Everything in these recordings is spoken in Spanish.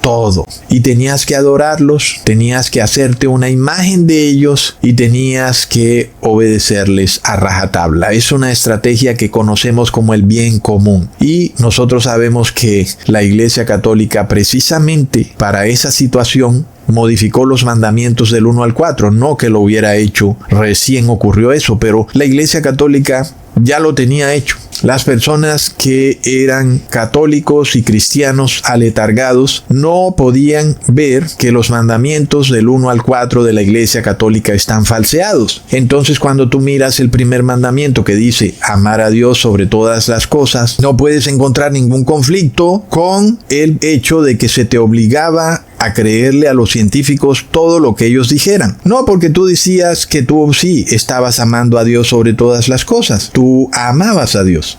todo. Y tenías que adorarlos, tenías que hacerte una imagen de ellos y tenías que obedecerles a rajatabla. Es una estrategia que conocemos como el bien común. Y nosotros sabemos que la Iglesia Católica, precisamente para esa situación, modificó los mandamientos del 1 al 4. No que lo hubiera hecho, recién ocurrió eso, pero la Iglesia Católica ya lo tenía hecho. Las personas que eran católicos y cristianos aletargados no podían ver que los mandamientos del 1 al 4 de la Iglesia Católica están falseados. Entonces, cuando tú miras el primer mandamiento que dice amar a Dios sobre todas las cosas, no puedes encontrar ningún conflicto con el hecho de que se te obligaba a creerle a los científicos todo lo que ellos dijeran. No porque tú decías que tú sí estabas amando a Dios sobre todas las cosas. Tú amabas a Dios.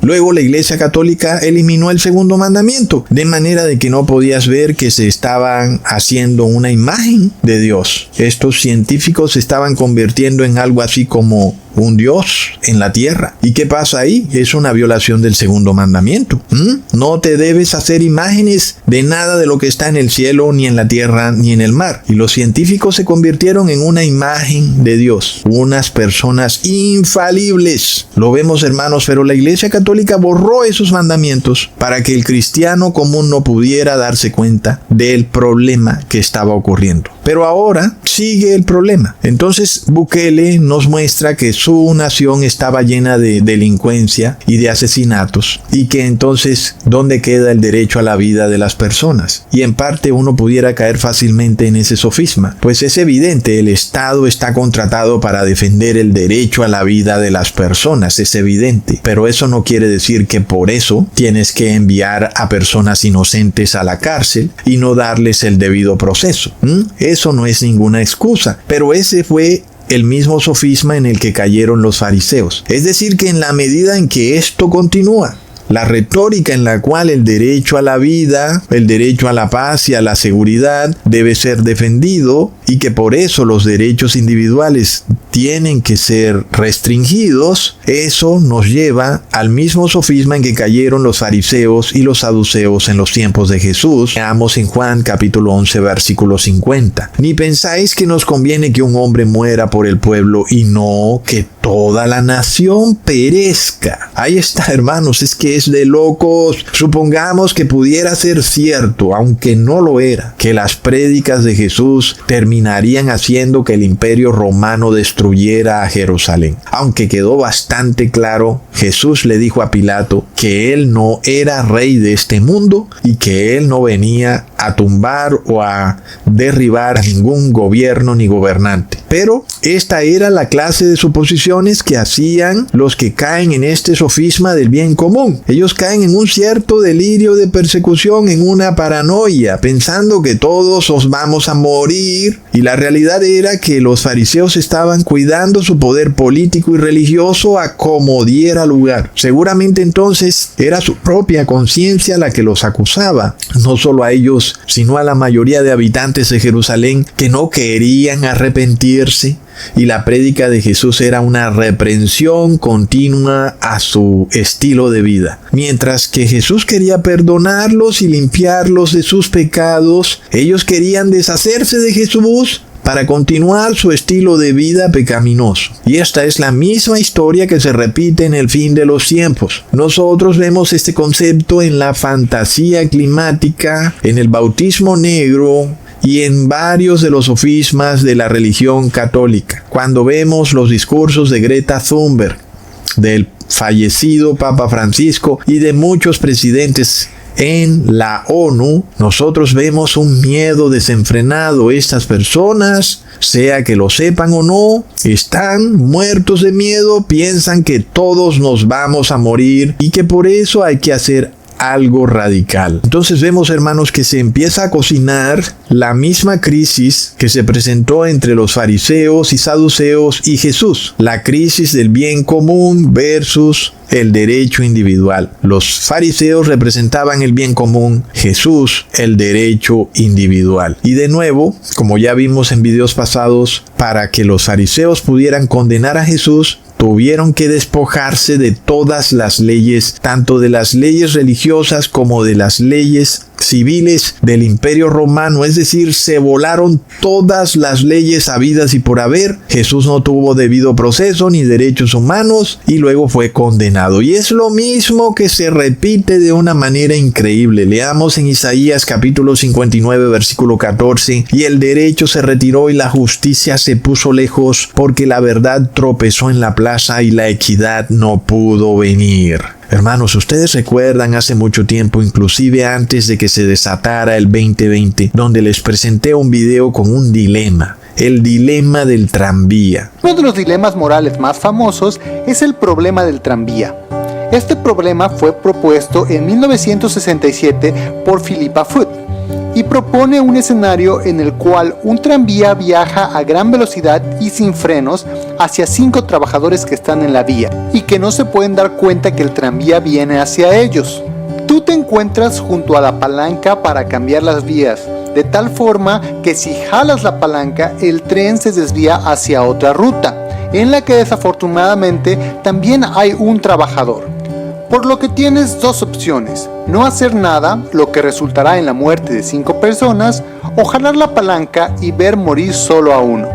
Luego la Iglesia Católica eliminó el segundo mandamiento, de manera de que no podías ver que se estaban haciendo una imagen de Dios. Estos científicos se estaban convirtiendo en algo así como un Dios en la tierra. ¿Y qué pasa ahí? Es una violación del segundo mandamiento. No te debes hacer imágenes de nada de lo que está en el cielo, ni en la tierra, ni en el mar. Y los científicos se convirtieron en una imagen de Dios, unas personas infalibles. Lo vemos, hermanos, pero la Iglesia Católica borró esos mandamientos para que el cristiano común no pudiera darse cuenta del problema que estaba ocurriendo. Pero ahora sigue el problema. Entonces Bukele nos muestra que su nación estaba llena de delincuencia y de asesinatos, y que entonces ¿dónde queda el derecho a la vida de las personas? Y en parte uno pudiera caer fácilmente en ese sofisma, pues es evidente, el Estado está contratado para defender el derecho a la vida de las personas, es evidente, pero eso no quiere decir que por eso tienes que enviar a personas inocentes a la cárcel y no darles el debido proceso. Eso no es ninguna excusa, pero ese fue el mismo sofisma en el que cayeron los fariseos. Es decir, que en la medida en que esto continúa, la retórica en la cual el derecho a la vida, el derecho a la paz y a la seguridad debe ser defendido, y que por eso los derechos individuales tienen que ser restringidos, eso nos lleva al mismo sofisma en que cayeron los fariseos y los saduceos en los tiempos de Jesús. Veamos en Juan capítulo 11 versículo 50. Ni pensáis que nos conviene que un hombre muera por el pueblo y no que toda la nación perezca. Ahí está, hermanos, es que es de locos. Supongamos que pudiera ser cierto, aunque no lo era, que las prédicas de Jesús terminarían haciendo que el imperio romano destruyera a Jerusalén. Aunque quedó bastante claro, Jesús le dijo a Pilato que él no era rey de este mundo y que él no venía a tumbar o a derribar a ningún gobierno ni gobernante. Pero esta era la clase de suposiciones que hacían los que caen en este sofisma del bien común. Ellos caen en un cierto delirio de persecución, en una paranoia, pensando que todos os vamos a morir. Y la realidad era que los fariseos estaban cuidando su poder político y religioso a como diera lugar. Seguramente entonces era su propia conciencia la que los acusaba, no solo a ellos, sino a la mayoría de habitantes de Jerusalén que no querían arrepentirse. Y la prédica de Jesús era una reprensión continua a su estilo de vida. Mientras que Jesús quería perdonarlos y limpiarlos de sus pecados, ellos querían deshacerse de Jesús para continuar su estilo de vida pecaminoso. Y esta es la misma historia que se repite en el fin de los tiempos. Nosotros vemos este concepto en la fantasía climática, en el bautismo negro y en varios de los sofismas de la religión católica. Cuando vemos los discursos de Greta Thunberg, del fallecido Papa Francisco y de muchos presidentes en la ONU, nosotros vemos un miedo desenfrenado. Estas personas, sea que lo sepan o no, están muertos de miedo, piensan que todos nos vamos a morir y que por eso hay que hacer algo radical. Entonces vemos, hermanos, que se empieza a cocinar la misma crisis que se presentó entre los fariseos y saduceos y Jesús. La crisis del bien común versus el derecho individual. Los fariseos representaban el bien común, Jesús el derecho individual. Y de nuevo, como ya vimos en videos pasados, para que los fariseos pudieran condenar a Jesús, tuvieron que despojarse de todas las leyes, tanto de las leyes religiosas como de las leyes civiles del Imperio Romano, es decir, se volaron todas las leyes habidas y por haber. Jesús no tuvo debido proceso ni derechos humanos y luego fue condenado. Y es lo mismo que se repite de una manera increíble. Leamos en Isaías capítulo 59 versículo 14: y el derecho se retiró y la justicia se puso lejos, porque la verdad tropezó en la plaza y la equidad no pudo venir. Hermanos, ustedes recuerdan hace mucho tiempo, inclusive antes de que se desatara el 2020, donde les presenté un video con un dilema. El dilema del tranvía. Uno de los dilemas morales más famosos es el problema del tranvía. Este problema fue propuesto en 1967 por Philippa Foot y propone un escenario en el cual un tranvía viaja a gran velocidad y sin frenos hacia 5 trabajadores que están en la vía y que no se pueden dar cuenta que el tranvía viene hacia ellos. Tú te encuentras junto a la palanca para cambiar las vías, de tal forma que si jalas la palanca, el tren se desvía hacia otra ruta, en la que desafortunadamente también hay un trabajador. Por lo que tienes dos opciones: no hacer nada, lo que resultará en la muerte de 5 personas, o jalar la palanca y ver morir solo a uno.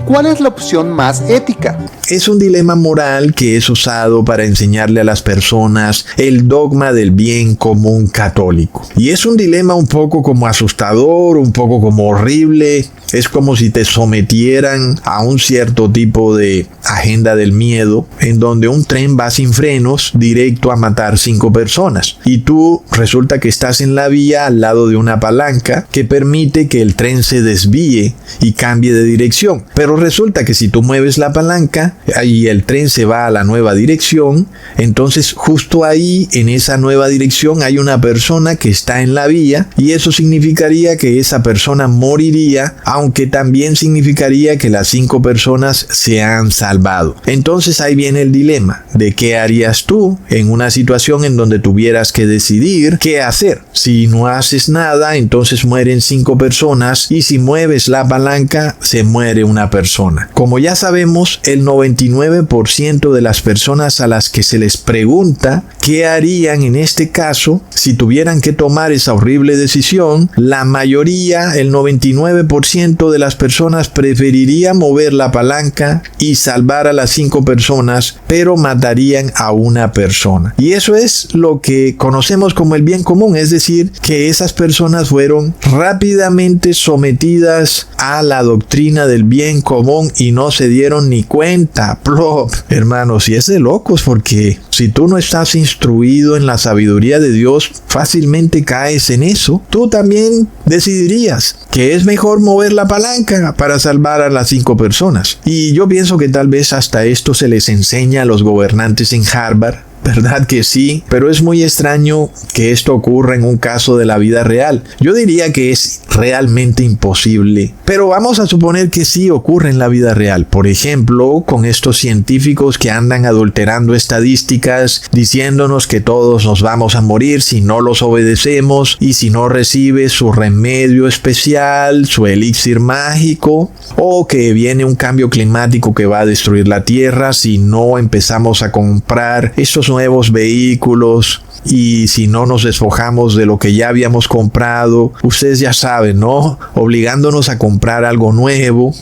¿Cuál es la opción más ética? Es un dilema moral que es usado para enseñarle a las personas el dogma del bien común católico. Y es un dilema un poco como asustador, un poco como horrible. Es como si te sometieran a un cierto tipo de agenda del miedo, en donde un tren va sin frenos directo a matar 5 personas. Y tú resulta que estás en la vía al lado de una palanca que permite que el tren se desvíe y cambie de dirección. Pero resulta que si tú mueves la palanca y el tren se va a la nueva dirección, entonces justo ahí en esa nueva dirección hay una persona que está en la vía, y eso significaría que esa persona moriría, aunque también significaría que las 5 personas se han salvado. Entonces ahí viene el dilema de qué harías tú en una situación en donde tuvieras que decidir qué hacer. Si no haces nada, entonces mueren 5 personas, y si mueves la palanca, se muere una persona. Como ya sabemos, el 99% de las personas a las que se les pregunta qué harían en este caso si tuvieran que tomar esa horrible decisión, la mayoría, el 99% de las personas preferiría mover la palanca y salvar a las 5 personas, pero matarían a una persona. Y eso es lo que conocemos como el bien común, es decir, que esas personas fueron rápidamente sometidas a la doctrina del bien común y no se dieron ni cuenta. Plop. Hermanos, y es de locos, porque si tú no estás instruido en la sabiduría de Dios, fácilmente caes en eso. Tú también decidirías que es mejor mover la palanca para salvar a las 5 personas. Y yo pienso que tal vez hasta esto se les enseña a los gobernantes en Harvard. ¿Verdad que sí? Pero es muy extraño que esto ocurra en un caso de la vida real. Yo diría que es realmente imposible, pero vamos a suponer que sí ocurre en la vida real. Por ejemplo, con estos científicos que andan adulterando estadísticas, diciéndonos que todos nos vamos a morir si no los obedecemos y si no recibes su remedio especial, su elixir mágico, o que viene un cambio climático que va a destruir la Tierra si no empezamos a comprar estos nuevos vehículos, y si no nos despojamos de lo que ya habíamos comprado. Ustedes ya saben, ¿no? Obligándonos a comprar algo nuevo.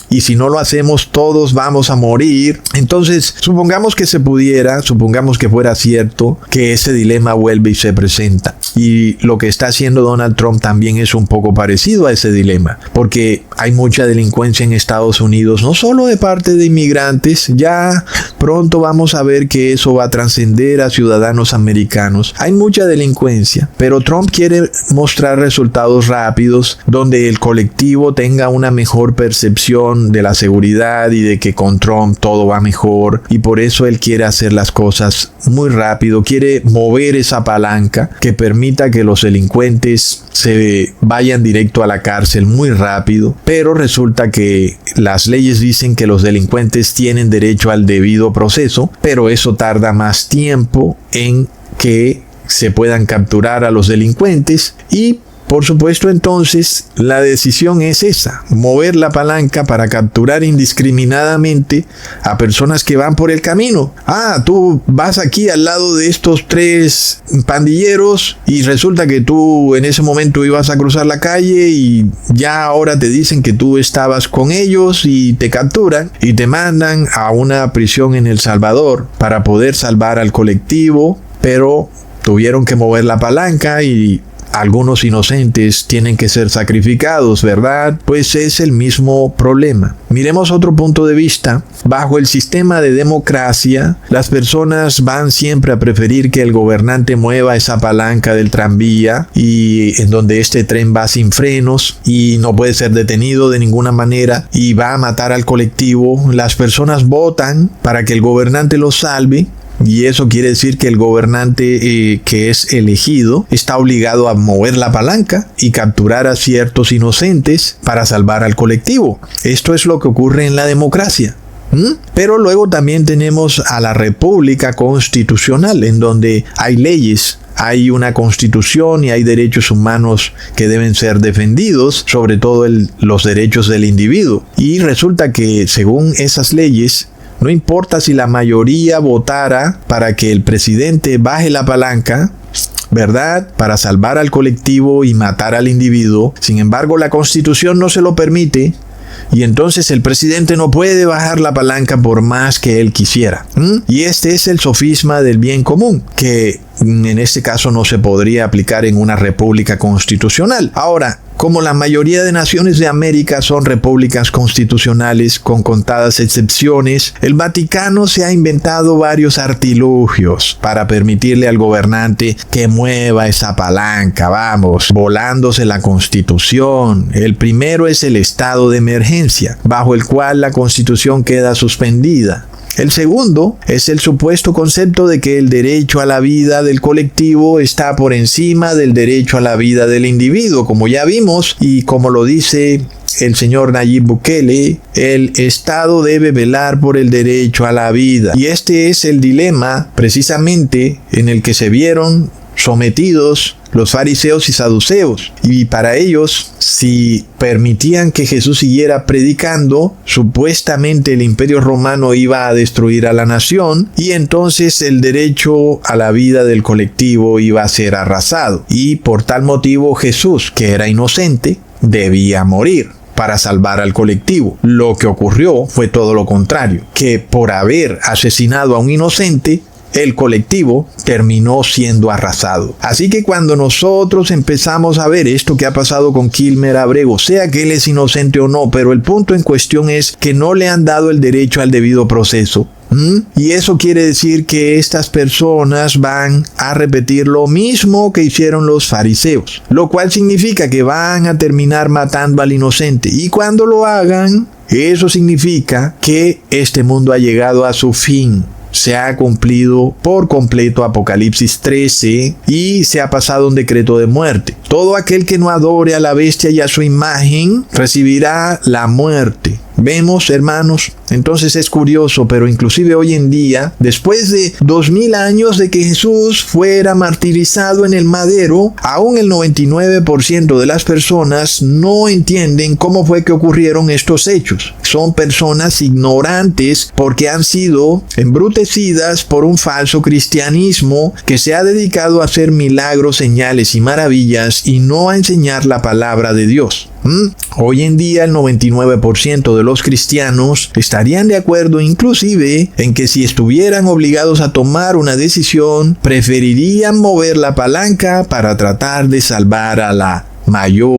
Y si no lo hacemos, todos vamos a morir. Entonces, supongamos que se pudiera, supongamos que fuera cierto, que ese dilema vuelve y se presenta. Y lo que está haciendo Donald Trump también es un poco parecido a ese dilema, porque hay mucha delincuencia en Estados Unidos, no solo de parte de inmigrantes. Ya pronto vamos a ver que eso va a trascender a ciudadanos americanos. Hay mucha delincuencia, pero Trump quiere mostrar resultados rápidos donde el colectivo tenga una mejor percepción de la seguridad y de que con Trump todo va mejor, y por eso él quiere hacer las cosas muy rápido, quiere mover esa palanca que permita que los delincuentes se vayan directo a la cárcel muy rápido. Pero resulta que las leyes dicen que los delincuentes tienen derecho al debido proceso, pero eso tarda más tiempo en que se puedan capturar a los delincuentes, y Por supuesto, entonces, la decisión es esa, mover la palanca para capturar indiscriminadamente a personas que van por el camino. Tú vas aquí al lado de estos 3 pandilleros y resulta que tú en ese momento ibas a cruzar la calle y ya ahora te dicen que tú estabas con ellos y te capturan y te mandan a una prisión en El Salvador para poder salvar al colectivo, pero tuvieron que mover la palanca y algunos inocentes tienen que ser sacrificados, ¿verdad? Pues es el mismo problema. Miremos otro punto de vista. Bajo el sistema de democracia, las personas van siempre a preferir que el gobernante mueva esa palanca del tranvía y en donde este tren va sin frenos y no puede ser detenido de ninguna manera y va a matar al colectivo. Las personas votan para que el gobernante los salve. Y eso quiere decir que el gobernante que es elegido está obligado a mover la palanca y capturar a ciertos inocentes para salvar al colectivo. Esto es lo que ocurre en la democracia. Pero luego también tenemos a la República Constitucional, en donde hay leyes. Hay una constitución y hay derechos humanos que deben ser defendidos, sobre todo los derechos del individuo. Y resulta que según esas leyes, no importa si la mayoría votara para que el presidente baje la palanca, ¿verdad?, para salvar al colectivo y matar al individuo. Sin embargo, la Constitución no se lo permite y entonces el presidente no puede bajar la palanca por más que él quisiera. Y este es el sofisma del bien común, que en este caso no se podría aplicar en una república constitucional. Ahora, como la mayoría de naciones de América son repúblicas constitucionales con contadas excepciones, el Vaticano se ha inventado varios artilugios para permitirle al gobernante que mueva esa palanca, volándose la Constitución. El primero es el estado de emergencia, bajo el cual la Constitución queda suspendida. El segundo es el supuesto concepto de que el derecho a la vida del colectivo está por encima del derecho a la vida del individuo, como ya vimos, y como lo dice el señor Nayib Bukele, el Estado debe velar por el derecho a la vida. Y este es el dilema precisamente en el que se vieron sometidos los fariseos y saduceos. Y para ellos, si permitían que Jesús siguiera predicando, supuestamente el imperio romano iba a destruir a la nación y entonces el derecho a la vida del colectivo iba a ser arrasado. Y por tal motivo Jesús, que era inocente, debía morir para salvar al colectivo. Lo que ocurrió fue todo lo contrario, que por haber asesinado a un inocente, el colectivo terminó siendo arrasado. Así que cuando nosotros empezamos a ver esto que ha pasado con Kilmer Abrego, sea que él es inocente o no, pero el punto en cuestión es que no le han dado el derecho al debido proceso. Y eso quiere decir que estas personas van a repetir lo mismo que hicieron los fariseos, lo cual significa que van a terminar matando al inocente. Y cuando lo hagan, eso significa que este mundo ha llegado a su fin. Se ha cumplido por completo Apocalipsis 13 y se ha pasado un decreto de muerte. Todo aquel que no adore a la bestia y a su imagen recibirá la muerte. Vemos, hermanos, entonces es curioso, pero inclusive hoy en día, después de 2000 años de que Jesús fuera martirizado en el madero, aún el 99% de las personas no entienden cómo fue que ocurrieron estos hechos. Son personas ignorantes porque han sido embrutecidas por un falso cristianismo que se ha dedicado a hacer milagros, señales y maravillas y no a enseñar la palabra de Dios. Hoy en día el 99% de los cristianos estarían de acuerdo inclusive en que si estuvieran obligados a tomar una decisión, preferirían mover la palanca para tratar de salvar a la mayor